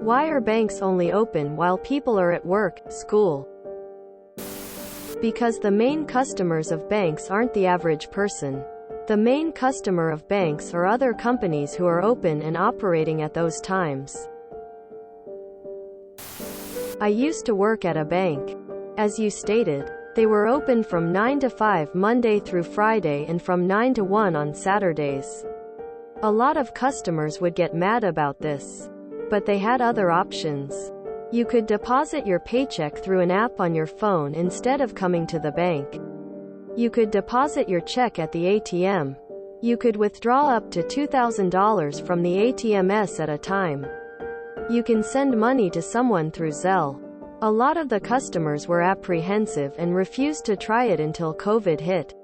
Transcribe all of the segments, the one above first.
Why are banks only open while people are at work, school? Because the main customers of banks aren't the average person. The main customer of banks are other companies who are open and operating at those times. I used to work at a bank. As you stated, they were open from 9 to 5 Monday through Friday and from 9 to 1 on Saturdays. A lot of customers would get mad about this. But they had other options. You could deposit your paycheck through an app on your phone instead of coming to the bank. You could deposit your check at the ATM. You could withdraw up to $2,000 from the ATMs at a time. You can send money to someone through Zelle. A lot of the customers were apprehensive and refused to try it until COVID hit.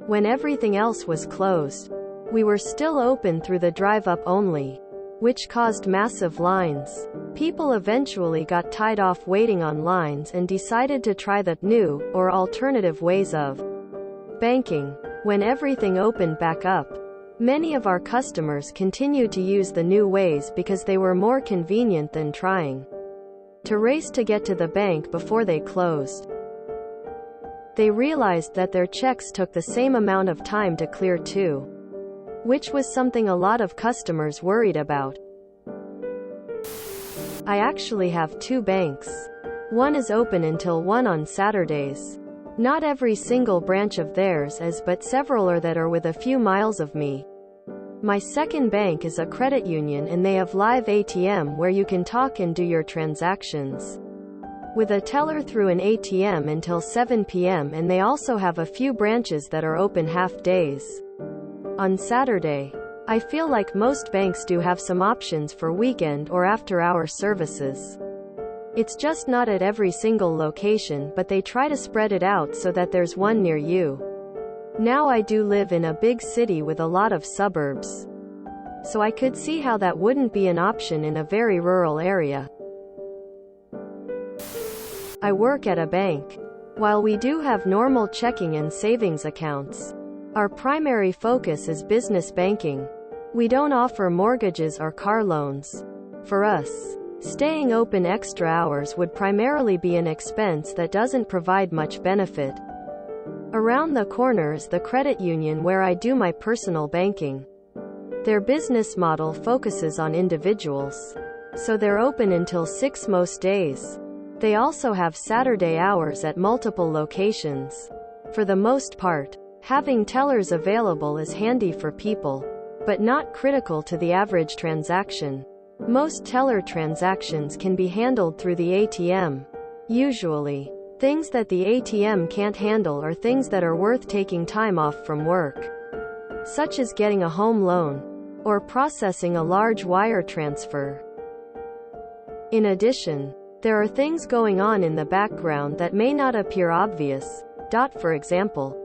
When everything else was closed, we were still open through the drive-up only, which caused massive lines. People eventually got tied off waiting on lines and decided to try the new, or alternative ways of banking. When everything opened back up, many of our customers continued to use the new ways because they were more convenient than trying to race to get to the bank before they closed. They realized that their checks took the same amount of time to clear too, which was something a lot of customers worried about. I actually have 2 banks. One is open until 1 on Saturdays. Not every single branch of theirs is, but several are that are with a few miles of me. My second bank is a credit union and they have live ATM where you can talk and do your transactions with a teller through an ATM until 7 p.m. and they also have a few branches that are open half days on Saturday. I feel like most banks do have some options for weekend or after-hour services. It's just not at every single location, but they try to spread it out so that there's one near you. Now I do live in a big city with a lot of suburbs, so I could see how that wouldn't be an option in a very rural area. I work at a bank. While we do have normal checking and savings accounts, our primary focus is business banking. We don't offer mortgages or car loans. For us, staying open extra hours would primarily be an expense that doesn't provide much benefit. Around the corner is the credit union where I do my personal banking. Their business model focuses on individuals, so they're open until 6 most days. They also have Saturday hours at multiple locations. For the most part, having tellers available is handy for people, but not critical to the average transaction. Most teller transactions can be handled through the ATM. Usually, things that the ATM can't handle are things that are worth taking time off from work, such as getting a home loan or processing a large wire transfer. In addition, there are things going on in the background that may not appear obvious. For example,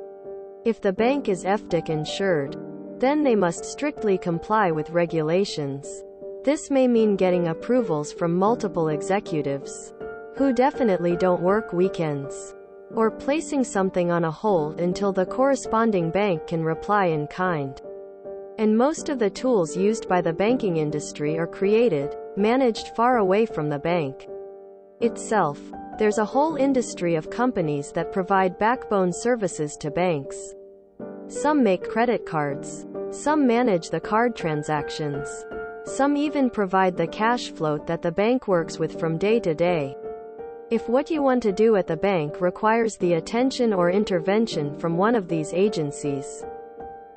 if the bank is FDIC insured, then they must strictly comply with regulations. This may mean getting approvals from multiple executives who definitely don't work weekends, or placing something on a hold until the corresponding bank can reply in kind. And most of the tools used by the banking industry are created, managed far away from the bank itself. There's a whole industry of companies that provide backbone services to banks. Some make credit cards. Some manage the card transactions. Some even provide the cash float that the bank works with from day to day. If what you want to do at the bank requires the attention or intervention from one of these agencies,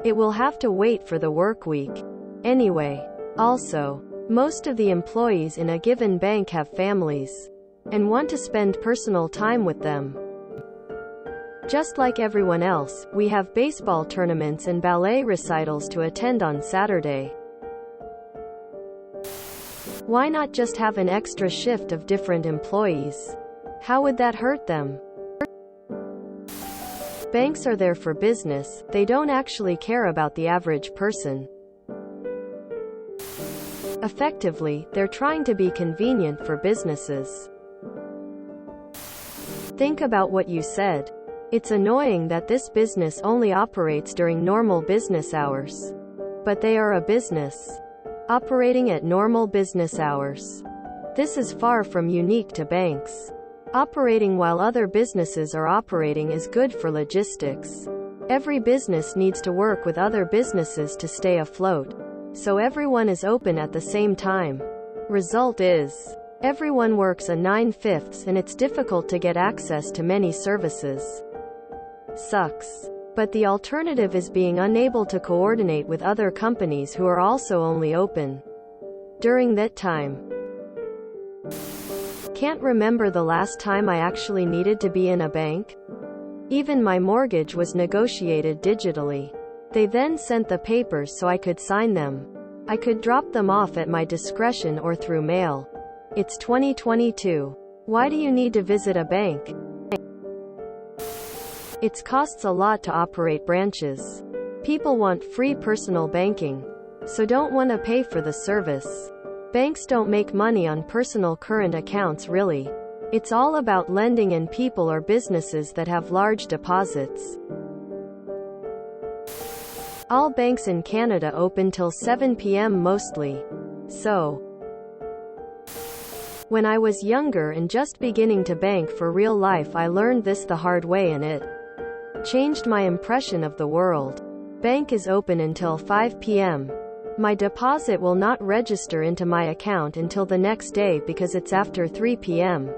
it will have to wait for the work week. Anyway, also, most of the employees in a given bank have families and want to spend personal time with them. Just like everyone else, we have baseball tournaments and ballet recitals to attend on Saturday. Why not just have an extra shift of different employees? How would that hurt them? Banks are there for business, they don't actually care about the average person. Effectively, they're trying to be convenient for businesses. Think about what you said. It's annoying that this business only operates during normal business hours. But they are a business operating at normal business hours. This is far from unique to banks. Operating while other businesses are operating is good for logistics. Every business needs to work with other businesses to stay afloat. So everyone is open at the same time. Result is, everyone works a 9/5 and it's difficult to get access to many services. Sucks. But the alternative is being unable to coordinate with other companies who are also only open during that time. Can't remember the last time I actually needed to be in a bank. Even my mortgage was negotiated digitally. They then sent the papers so I could sign them. I could drop them off at my discretion or through mail. It's 2022. Why do you need to visit a bank? It costs a lot to operate branches. People want free personal banking, so don't want to pay for the service. Banks don't make money on personal current accounts really. It's all about lending and people or businesses that have large deposits. All banks in Canada open till 7 p.m. mostly. So, when I was younger and just beginning to bank for real life, I learned this the hard way and it changed my impression of the world. Bank is open until 5 p.m. My deposit will not register into my account until the next day because it's after 3 p.m.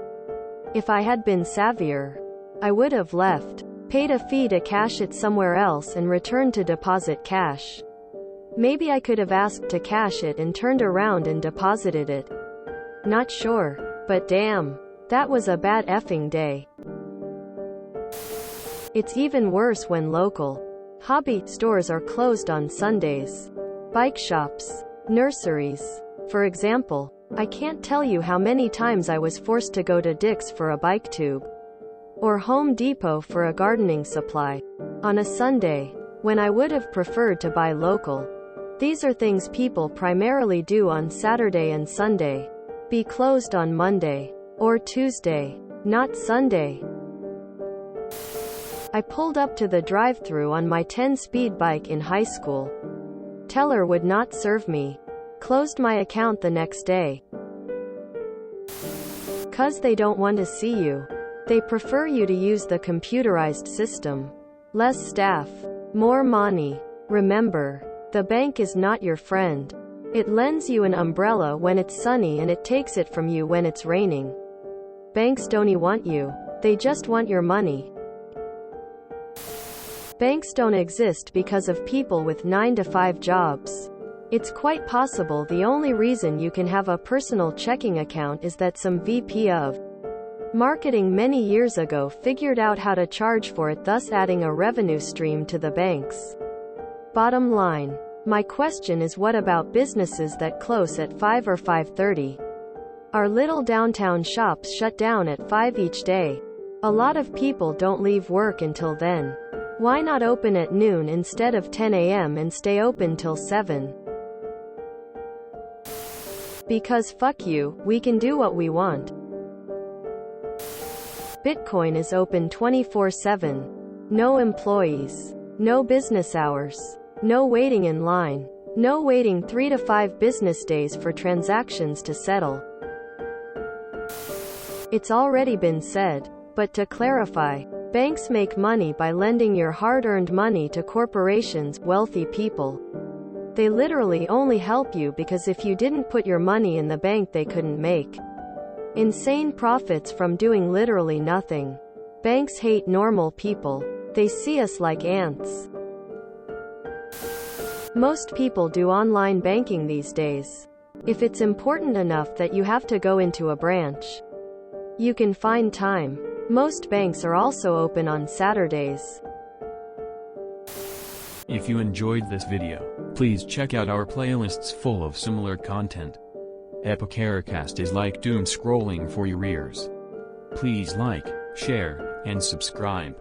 If I had been savvier, I would have left, paid a fee to cash it somewhere else and returned to deposit cash. Maybe I could have asked to cash it and turned around and deposited it. Not sure. But damn, that was a bad effing day. It's even worse when local hobby stores are closed on Sundays. Bike shops, nurseries. For example, I can't tell you how many times I was forced to go to Dick's for a bike tube, or Home Depot for a gardening supply, on a Sunday, when I would have preferred to buy local. These are things people primarily do on Saturday and Sunday. Be closed on Monday, or Tuesday, not Sunday. I pulled up to the drive-thru on my 10-speed bike in high school. Teller would not serve me. Closed my account the next day. 'Cause they don't want to see you. They prefer you to use the computerized system. Less staff, more money. Remember, the bank is not your friend. It lends you an umbrella when it's sunny and it takes it from you when it's raining. Banks don't want you. They just want your money. Banks don't exist because of people with 9-to-5 jobs. It's quite possible the only reason you can have a personal checking account is that some VP of marketing many years ago figured out how to charge for it, thus adding a revenue stream to the banks. Bottom line, my question is, what about businesses that close at 5 or 5:30? Our little downtown shops shut down at 5 each day. A lot of people don't leave work until then. Why not open at noon instead of 10 a.m. and stay open till 7? Because fuck you, we can do what we want. Bitcoin is open 24/7. No employees. No business hours. No waiting in line. No waiting 3 to 5 business days for transactions to settle. It's already been said, but to clarify, banks make money by lending your hard-earned money to corporations, wealthy people. They literally only help you because if you didn't put your money in the bank they couldn't make insane profits from doing literally nothing. Banks hate normal people. They see us like ants. Most people do online banking these days. If it's important enough that you have to go into a branch, you can find time. Most banks are also open on Saturdays. If you enjoyed this video, please check out our playlists full of similar content. Epicaricast is like doom scrolling for your ears. Please like, share, and subscribe.